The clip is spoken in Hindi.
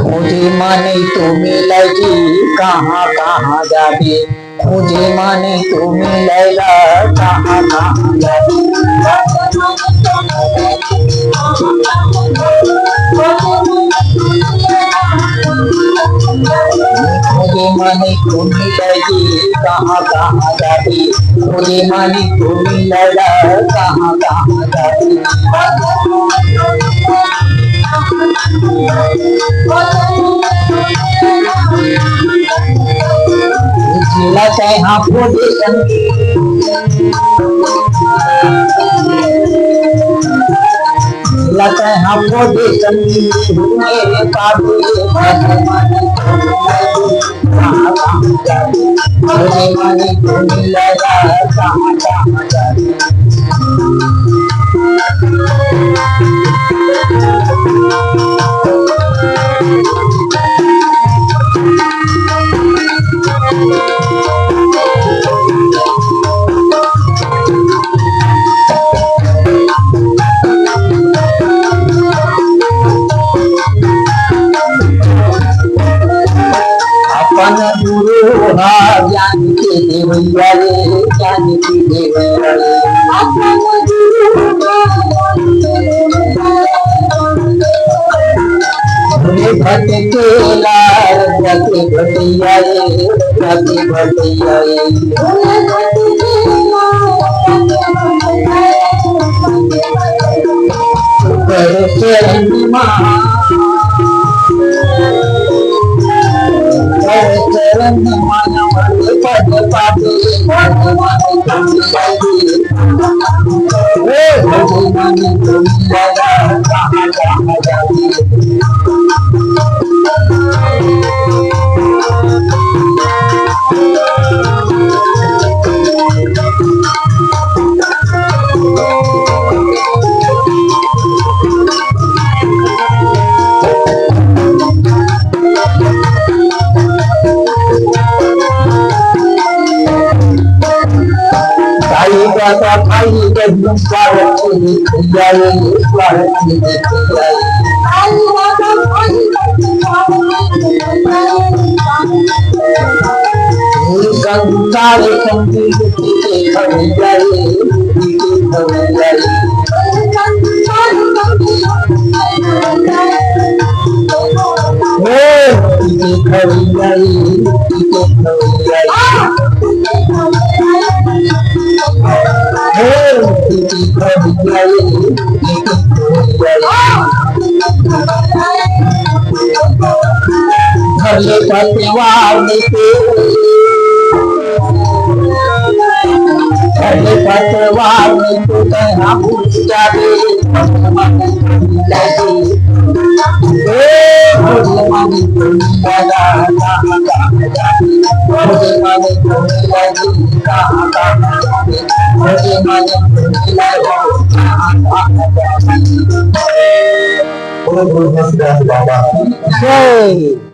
मुझे माने तो मिलेगी कहाँ कहाँ जाके, मुझे माने तो मिलेगा कहाँ कहाँ जाके। मुझे माने तो मिलेगी कहाँ कहाँ जाके, मुझे माने तो मिलेगा कहाँ कहाँ जाके। लगता है हाँ पोजीशन, लगता है हाँ पोजीशन मेरे काबू मुझे माने तो मिलेगा कहाँ कहाँ जाके। अपन गुरु ज्ञान के देवैया रे, ज्ञान के देवैया रे। अपन गुरु भटके लाल भटके भटैया रे, भटके भटैया रे। चरण माया पद पाते का खाई के स्वागत किया स्वागत किया। गंगा संगीत के खड़िया भले पतवार भले पतवार तो कहाँ भूल जावे मुझे माने तो मिलेगा कहाँ कहाँ जाके, मुझे माने तो मिलेगी कहाँ कहाँ जाके, मुझे माने तो मिलेगा कहाँ कहाँ जाके। बोलो बोलो बाबा जय।